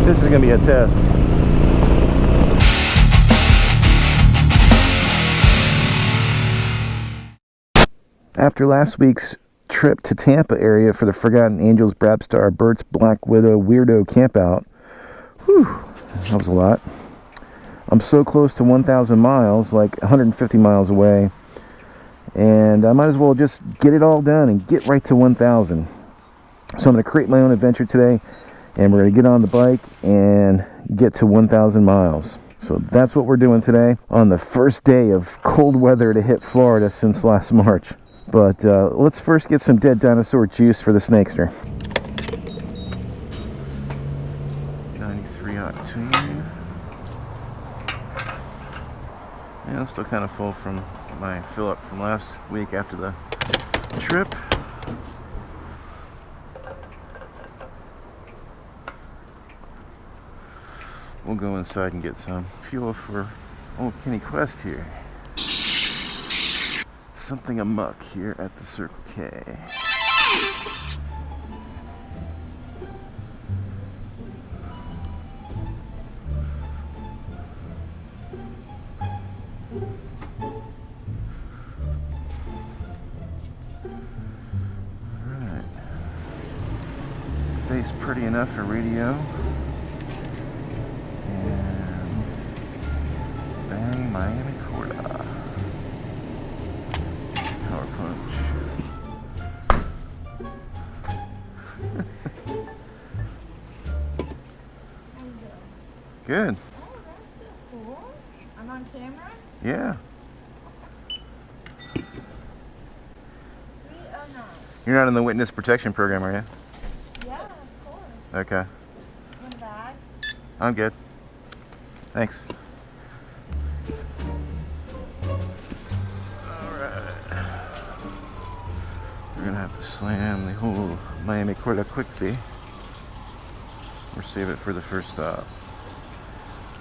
This is going to be a test. After last week's trip to Tampa area for the Forgotten Angels, Brabstar, Burt's Black Widow Weirdo Campout, whew, that was a lot. I'm so close to 1,000 miles, like 150 miles away, and I might as well just get it all done and get right to 1,000. So I'm going to create my own adventure today, and we're going to get on the bike and get to 1,000 miles. So that's what we're doing today on the first day of cold weather to hit Florida since last March. But let's first get some dead dinosaur juice for the Snakester. 93 octane. Yeah, I'm still kind of full from my fill up from last week after the trip. We'll go inside and get some fuel for old Kenny Quest here. Something amuck here at the Circle K. Alright. Face pretty enough for radio. And bang Miami Corda. Power punch. Good. Oh, that's so cool. I'm on camera? Yeah. 309. You're not in the witness protection program, are you? Yeah, of course. Okay. One bag. I'm good. Thanks. Alright. We're gonna have to slam the whole Miami Corda quickly. Or save it for the first stop.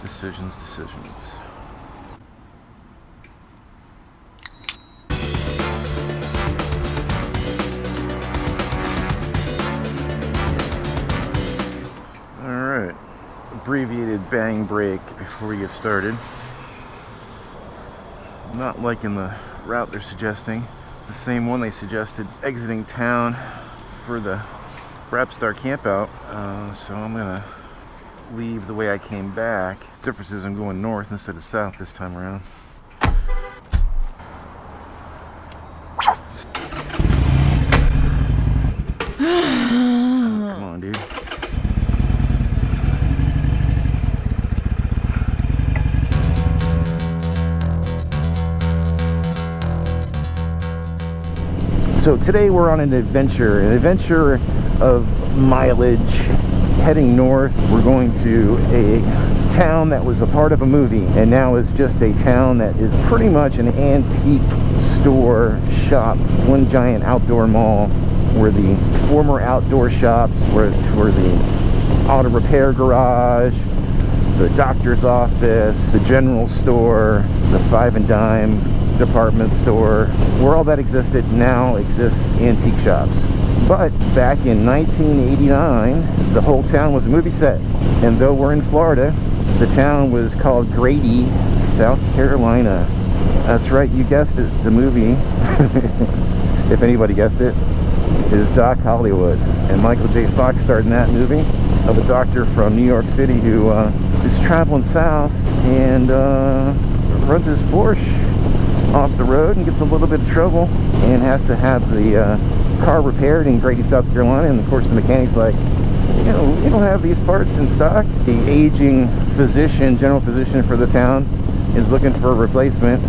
Decisions. Alright. Abbreviated bang break before we get started. I'm not liking the route they're suggesting. It's the same one they suggested exiting town for the Brabstar campout. So I'm gonna leave the way I came back. The difference is I'm going north instead of south this time around. Come on, dude. So today we're on an adventure of mileage. Heading north, we're going to a town that was a part of a movie and now is just a town that is pretty much an antique store shop, one giant outdoor mall where the former outdoor shops were the auto repair garage, the doctor's office, the general store, the five and dime department store. Where all that existed now exists antique shops. But back in 1989, the whole town was a movie set. And though we're in Florida, the town was called Grady, South Carolina. That's right, you guessed it, the movie, if anybody guessed it, is Doc Hollywood. And Michael J. Fox starred in that movie of a doctor from New York City who is traveling south and runs his Porsche off the road and gets a little bit of trouble and has to have the car repaired in Grady, South Carolina. And of course the mechanic's like, you know, we don't have these parts in stock. The aging physician, general physician for the town, is looking for a replacement,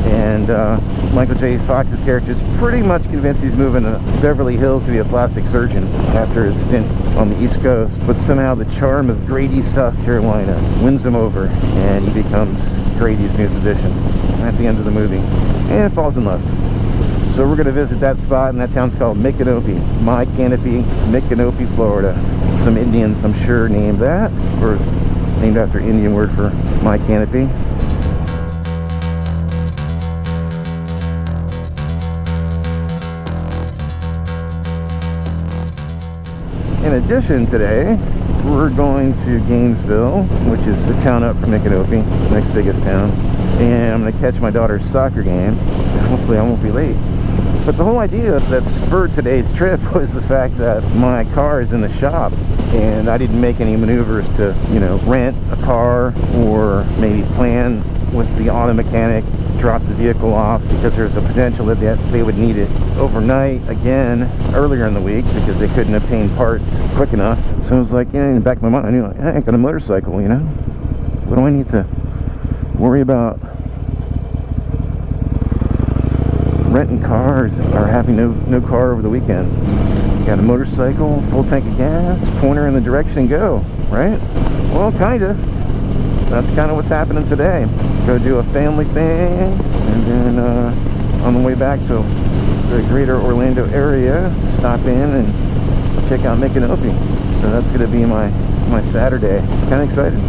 and Michael J. Fox's character is pretty much convinced he's moving to Beverly Hills to be a plastic surgeon after his stint on the East Coast. But somehow the charm of Grady, South Carolina wins him over, and he becomes Grady's new physician at the end of the movie and falls in love. So we're going to visit that spot, and that town's called Micanopy. My Canopy, Micanopy, Florida. Some Indians, I'm sure, named that, or it's named after Indian word for my canopy. In addition today, we're going to Gainesville, which is a town up from Micanopy, next biggest town. And I'm going to catch my daughter's soccer game. Hopefully I won't be late. But the whole idea that spurred today's trip was the fact that my car is in the shop and I didn't make any maneuvers to, you know, rent a car or maybe plan with the auto mechanic to drop the vehicle off, because there's a potential that they would need it overnight again earlier in the week because they couldn't obtain parts quick enough. So I was like, yeah, in the back of my mind, I knew, I ain't got a motorcycle, you know? What do I need to worry about renting cars or having no car over the weekend? Got a motorcycle, full tank of gas, pointer in the direction and go, right? Well, kinda. That's kind of what's happening today. Go do a family thing, and then on the way back to the greater Orlando area, stop in and check out Micanopy. So that's going to be my Saturday. Kind of excited.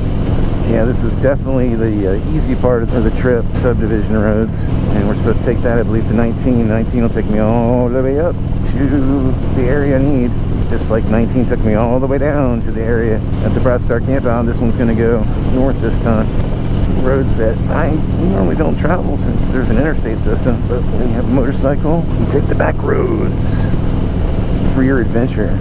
Yeah, this is definitely the easy part of the trip, subdivision roads, and we're supposed to take that, I believe, to 19. 19 will take me all the way up to the area I need, just like 19 took me all the way down to the area at the Bright Star Campout. This one's going to go north this time. Roads that I normally don't travel since there's an interstate system, but when you have a motorcycle, you take the back roads for your adventure.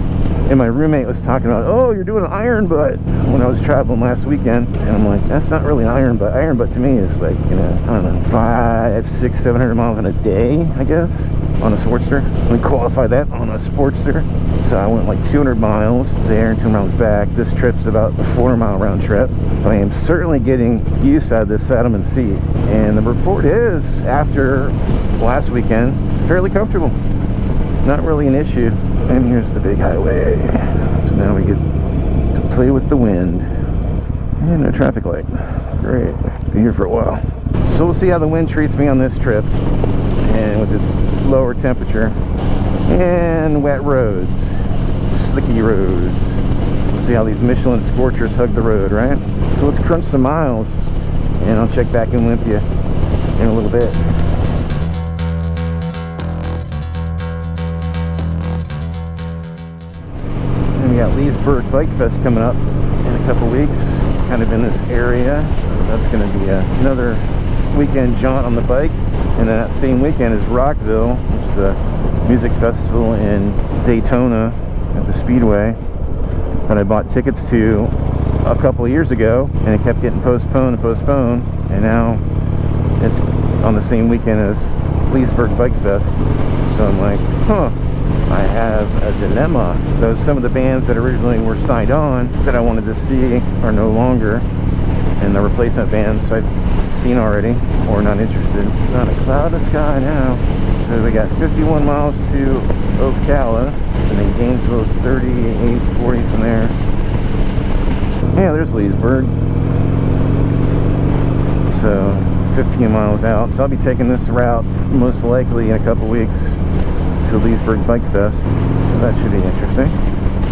And my roommate was talking about, oh, you're doing an iron butt when I was traveling last weekend. And I'm like, that's not really an iron butt. Iron butt to me is like, you know, I don't know, 500, 600, 700 miles in a day, I guess, on a Sportster. Let me qualify that, on a Sportster. So I went like 200 miles there and 200 miles back. This trip's about a 400-mile round trip. But I am certainly getting used to this Saddleman seat. And the report is, after last weekend, fairly comfortable. Not really an issue. And here's the big highway. So now we get to play with the wind. And no traffic light. Great. Be here for a while. So we'll see how the wind treats me on this trip. And with its lower temperature. And wet roads. Slicky roads. We'll see how these Michelin scorchers hug the road, right? So let's crunch some miles. And I'll check back in with you in a little bit. We got Leesburg Bike Fest coming up in a couple weeks, kind of in this area. That's going to be another weekend jaunt on the bike. And then that same weekend is Rockville, which is a music festival in Daytona at the Speedway that I bought tickets to a couple of years ago, and it kept getting postponed and postponed, and now it's on the same weekend as Leesburg Bike Fest. So I'm like, huh. I have a dilemma. Though some of the bands that originally were signed on that I wanted to see are no longer, and the replacement bands I've seen already or not interested. Not a cloud in the sky now. So we got 51 miles to Ocala, and then Gainesville's 38, 40 from there. Yeah, there's Leesburg. So 15 miles out. So I'll be taking this route most likely in a couple weeks to Leesburg Bike Fest, so that should be interesting.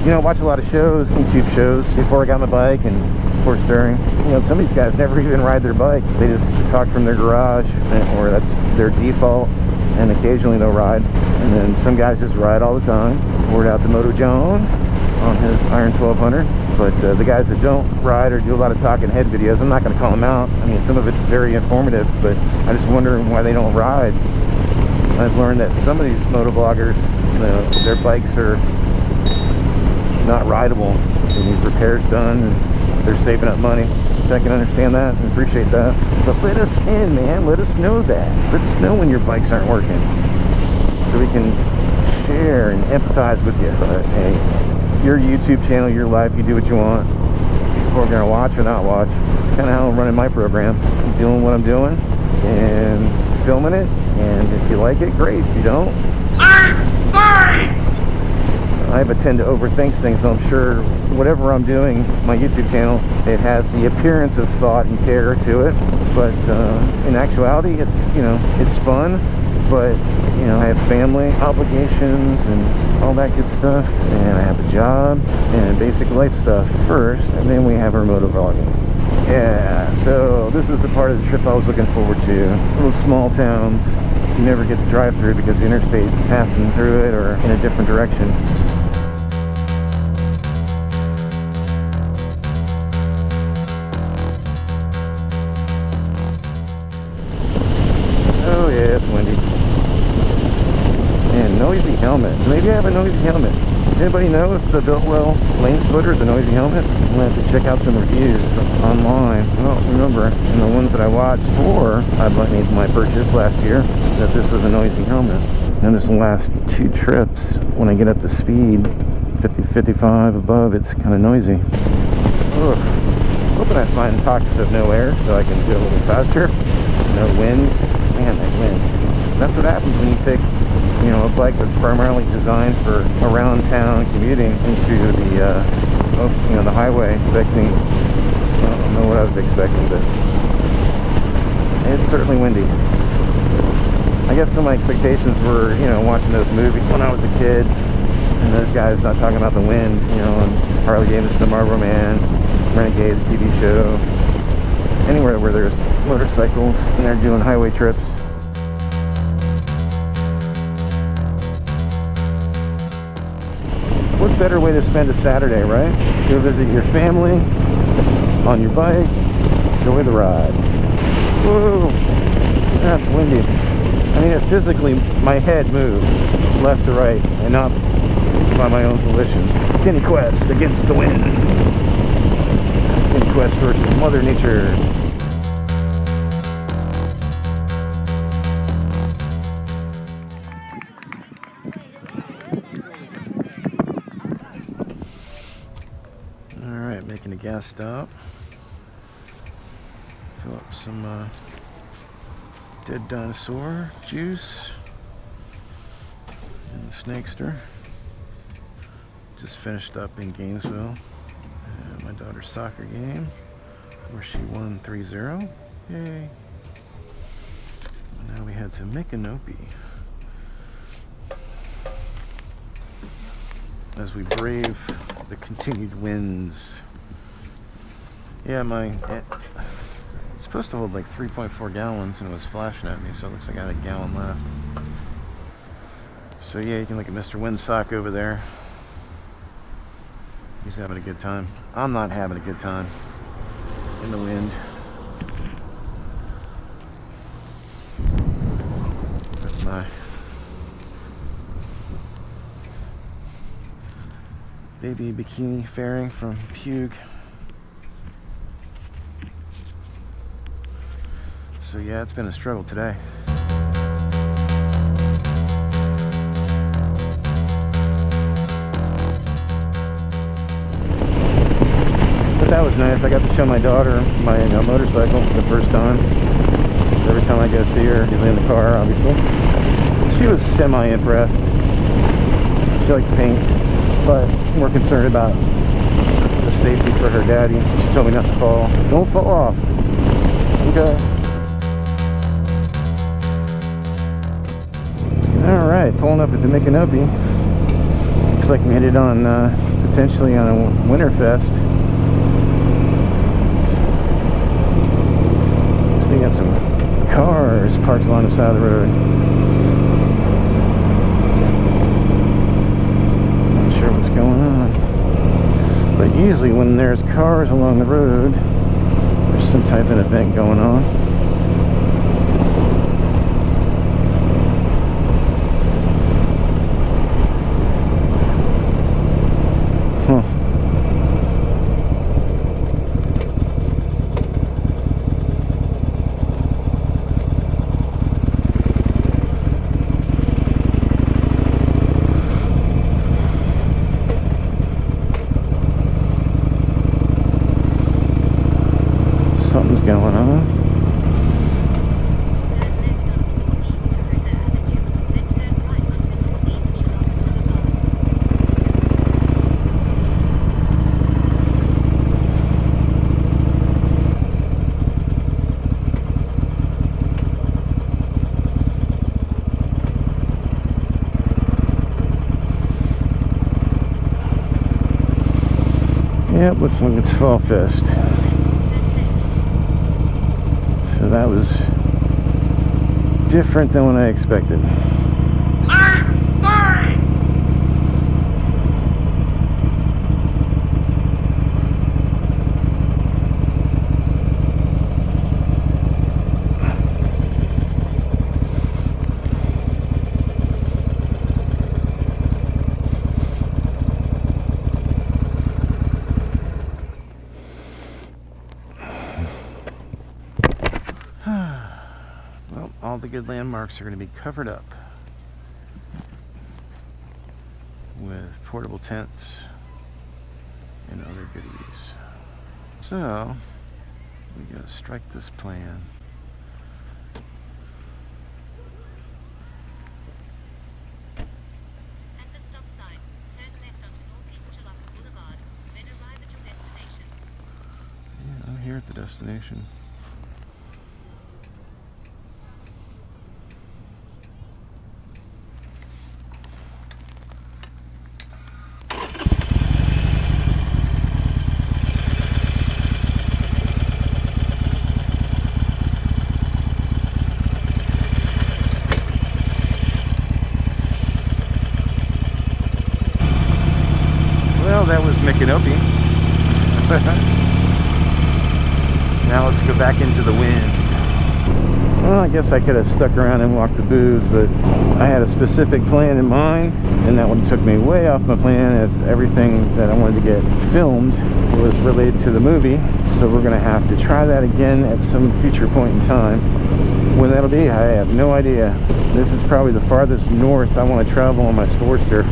You know, I watch a lot of shows, YouTube shows, before I got my bike, and of course during. You know, some of these guys never even ride their bike. They just talk from their garage, or that's their default, and occasionally they'll ride. And then some guys just ride all the time. Poured out to Moto John on his Iron 1200. But the guys that don't ride or do a lot of talking head videos, I'm not going to call them out. I mean, some of it's very informative, but I just wonder why they don't ride. I've learned that some of these motovloggers, you know, their bikes are not rideable. They need repairs done, and they're saving up money. So I can understand that and appreciate that. But let us in, man. Let us know that. Let us know when your bikes aren't working, so we can share and empathize with you. But hey, your YouTube channel, your life, you do what you want. People are going to watch or not watch. It's kind of how I'm running my program. I'm doing what I'm doing and filming it. And if you like it, great. If you don't, I'm sorry! I have a tend to overthink things, so I'm sure whatever I'm doing, my YouTube channel, it has the appearance of thought and care to it. But in actuality, it's, you know, it's fun. But, you know, I have family obligations and all that good stuff. And I have a job and basic life stuff first. And then we have our motovlogging. Yeah, so this is the part of the trip I was looking forward to. Little small towns you never get to drive through because the interstate passing through it or in a different direction. helmet. So maybe I have a noisy helmet. Does anybody know if the Biltwell lane splitter is a noisy helmet? I'm gonna have to check out some reviews online. I don't remember in the ones that I watched for I made my purchase last year that this was a noisy helmet. Notice the last 2 trips when I get up to speed 50, 55 above, it's kind of noisy. Ugh. Hoping I find pockets of no air so I can go a little faster. No wind. Man, that wind. That's what happens when you take, you know, a bike that's primarily designed for around town commuting into the, you know, the highway. Expecting, I don't know what I was expecting, but it's certainly windy. I guess some of my expectations were, you know, watching those movies when I was a kid, and those guys not talking about the wind, you know, and Harley Davidson, the Marlboro Man, Renegade, the TV show, anywhere where there's motorcycles and they're doing highway trips. What better way to spend a Saturday, right? Go visit your family on your bike, enjoy the ride. Whoa, that's windy. I mean, it physically, my head moved left to right and not by my own volition. Kenny Quest against the wind. Kenny Quest versus Mother Nature. Alright, making a gas stop. Fill up some dead dinosaur juice in the Snakester. Just finished up in Gainesville at my daughter's soccer game where she won 3-0. Yay! And now we head to Micanopy as we brave the continued winds. Yeah, it's supposed to hold like 3.4 gallons and it was flashing at me, so it looks like I had a gallon left. So yeah, you can look at Mr. Windsock over there. He's having a good time. I'm not having a good time in the wind. That's my baby bikini fairing from Pugue. So yeah, it's been a struggle today. But that was nice. I got to show my daughter my motorcycle for the first time. Every time I go see her, usually in the car, obviously. She was semi-impressed. She liked to paint, but more concerned about the safety for her daddy. She told me not to fall. Don't fall off. Okay. Alright, pulling up at the Micanopy. Looks like we headed on potentially on a Winterfest. So we got some cars parked along the side of the road. Not sure what's going on. But usually when there's cars along the road, there's some type of event going on. Something's going on. Yep, looks like it's Fall Fest. So that was different than what I expected. I'm sorry! all the good landmarks are going to be covered up with portable tents and other goodies. So we gotta strike this plan. At the stop sign, turn left onto Northeast Chilapa Boulevard, then arrive at your destination. Yeah, I'm here at the destination. Well, that was Micanopy. Now let's go back into the wind. Well, I guess I could have stuck around and walked the booths, but I had a specific plan in mind, and that one took me way off my plan, as everything that I wanted to get filmed was related to the movie. So we're going to have to try that again at some future point in time. When that'll be, I have no idea. This is probably the farthest north I want to travel on my Sportster.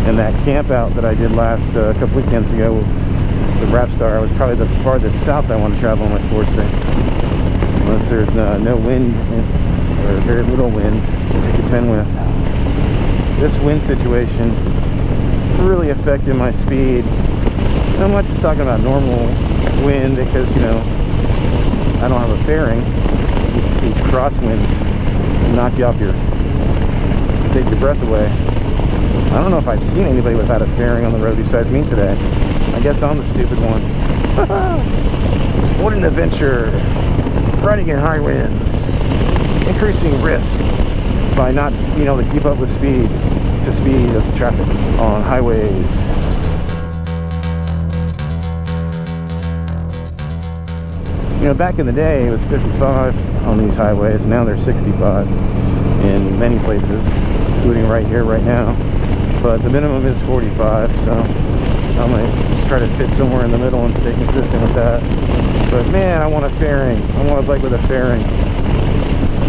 And that camp out that I did last couple weekends ago, the Rapstar, was probably the farthest south I want to travel on my Sportster. Unless there's no wind, or very little wind to contend with. This wind situation really affected my speed. And I'm not just talking about normal wind, because, you know, I don't have a fairing. These crosswinds knock you off take your breath away. I don't know if I've seen anybody without a fairing on the road besides me today. I guess I'm the stupid one. What an adventure. Riding in high winds. Increasing risk by not being able to keep up with speed of traffic on highways. You know, back in the day it was 55 on these highways. Now they're 65 in many places, including right here, right now. But the minimum is 45, so I might just try to fit somewhere in the middle and stay consistent with that. But man, I want a fairing. I want a bike with a fairing.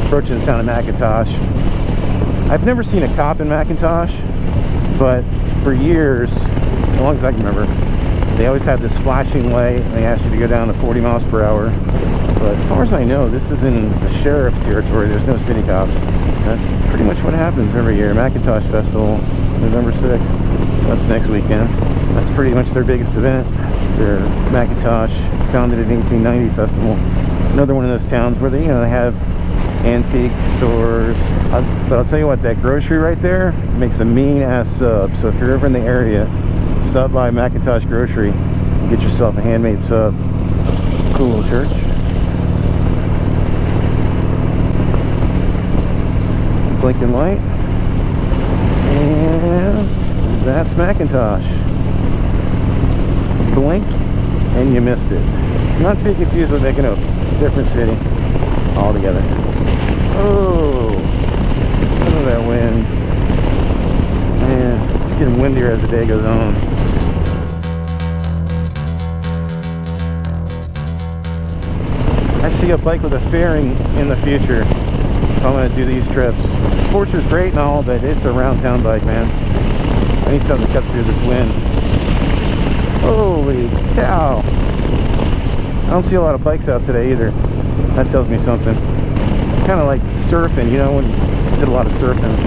Approaching the town of McIntosh. I've never seen a cop in McIntosh, but for years, as long as I can remember, they always had this flashing light and they asked you to go down to 40 miles per hour. But as far as I know, this is in the sheriff's territory. There's no city cops. That's pretty much what happens every year. McIntosh Festival, November 6th. So that's next weekend. That's pretty much their biggest event. It's their McIntosh, founded in 1890 festival. Another one of those towns where they, you know, they have antique stores. But I'll tell you what, that grocery right there makes a mean ass sub. So if you're ever in the area, stop by McIntosh Grocery and get yourself a handmade sub. Cool little church. Blinking light. And that's McIntosh. Blink and you missed it. Not to be confused with Micanopy. Different city altogether. Oh, look at that wind. Man, it's getting windier as the day goes on. I see a bike with a fairing in the future if I'm going to do these trips. Sportster's great and all, but it's a round town bike, man. I need something to cut through this wind. Holy cow. I don't see a lot of bikes out today either. That tells me something. Kind of like surfing, you know, when you did a lot of surfing.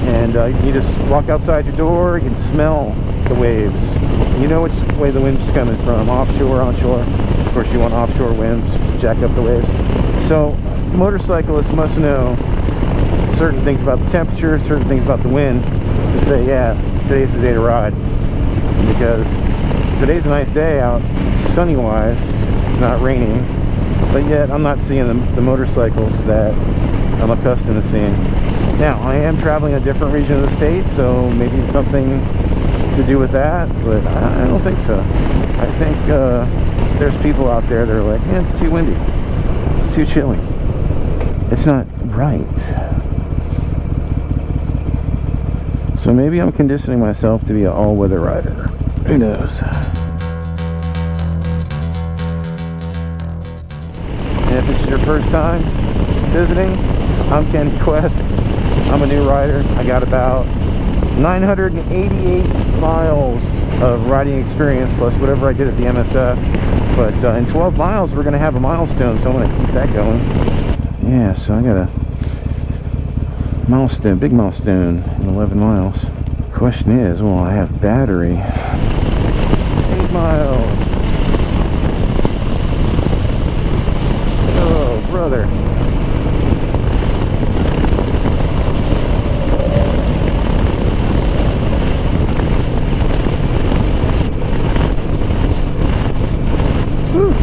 And you just walk outside your door, you can smell the waves. You know which way the wind's coming from, offshore, onshore. Of course, you want offshore winds, jack up the waves. So, motorcyclists must know certain things about the temperature, certain things about the wind, to say, yeah, today's the day to ride. Because today's a nice day out, sunny-wise. It's not raining. But yet, I'm not seeing the motorcycles that I'm accustomed to seeing. Now, I am traveling a different region of the state, so maybe it's something to do with that, but I don't think so. I think there's people out there that are like, man, it's too windy. It's too chilly. It's not right. So maybe I'm conditioning myself to be an all-weather rider. Who knows? And if it's your first time, visiting. I'm Kenny Quest. I'm a new rider. I got about 988 miles of riding experience plus whatever I did at the MSF. But in 12 miles, we're going to have a milestone, so I'm going to keep that going. Yeah, so I got a milestone, big milestone in 11 miles. Question is, will I have battery? 8 miles. Oh, brother. Whew.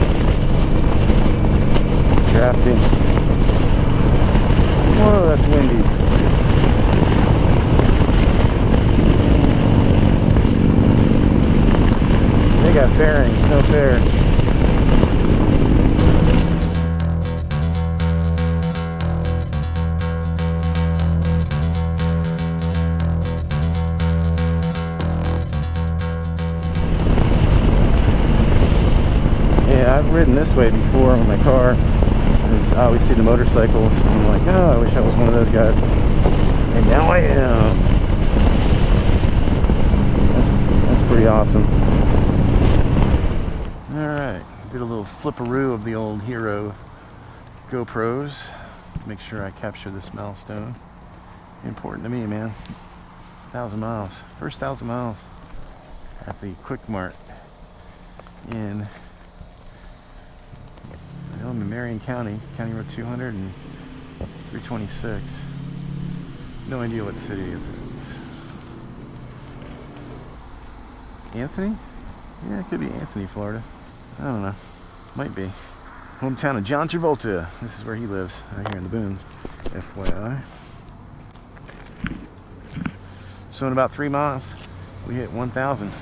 Drafting. Whoa, that's windy. They got fairings, no fair. Yeah, I've ridden this way before in my car. I always see the motorcycles. And I'm like, oh, I wish I was one of those guys. And now I am. That's pretty awesome. Alright, did a little flipperoo of the old Hero GoPros to make sure I capture this milestone. Important to me, man. 1,000 miles. First 1,000 miles at the Quick Mart in I'm in Marion County, County Road 200 and 326. No idea what city is it. Anthony? Yeah, it could be Anthony, Florida. I don't know. Might be. Hometown of John Travolta. This is where he lives, right here in the Boons. FYI. So in about 3 miles, we hit 1,000.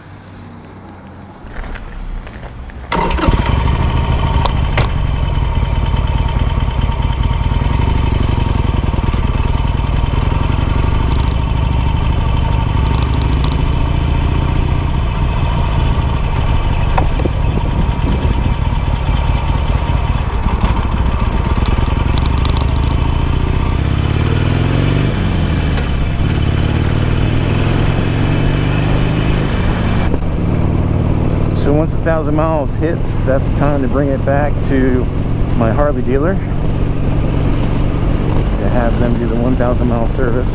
So once 1,000 miles hits, that's time to bring it back to my Harley dealer to have them do the 1,000 mile service.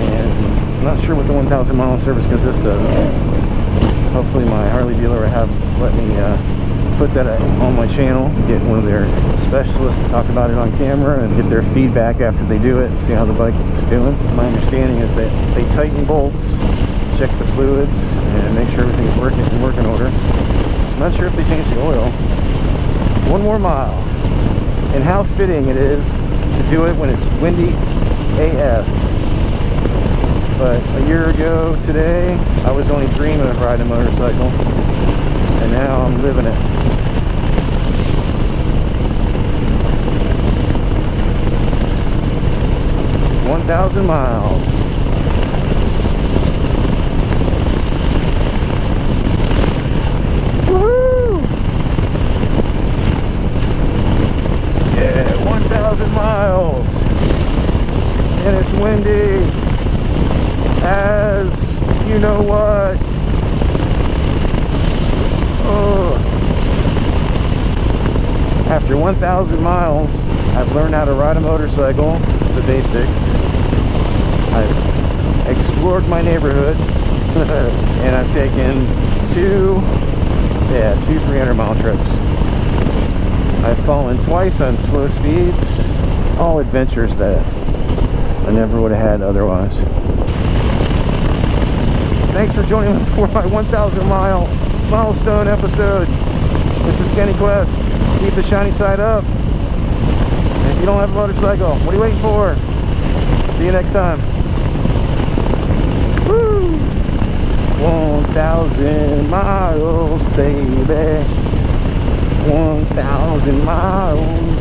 And I'm not sure what the 1,000 mile service consists of. Hopefully my Harley dealer will let me put that on my channel, get one of their specialists to talk about it on camera and get their feedback after they do it and see how the bike is doing. My understanding is that they tighten bolts, check the fluids, and make sure everything's working in working order. I'm not sure if they changed the oil. 1 more mile. And how fitting it is to do it when it's windy AF. But a year ago today, I was only dreaming of riding a motorcycle. And now I'm living it. "1,000 miles. Woohoo! Yeah, 1,000 miles. And it's windy as you know what. Oh. After 1,000 miles, I've learned how to ride a motorcycle, the basics. I've explored my neighborhood, and I've taken two 300-mile trips. I've fallen twice on slow speeds, all adventures that I never would have had otherwise. Thanks for joining me for my 1,000 mile milestone episode. This is Kenny Quest. Keep the shiny side up. And if you don't have a motorcycle, what are you waiting for? See you next time. Woo! 1,000 miles, baby. 1,000 miles.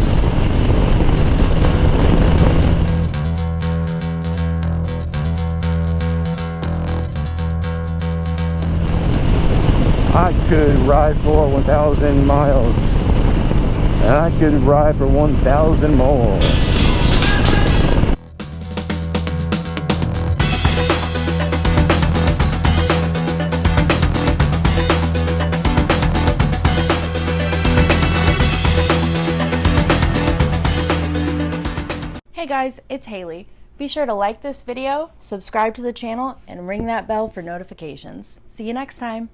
I could ride for 1,000 miles. And I could ride for 1,000 more. Hey guys, it's Haley. Be sure to like this video, subscribe to the channel, and ring that bell for notifications. See you next time.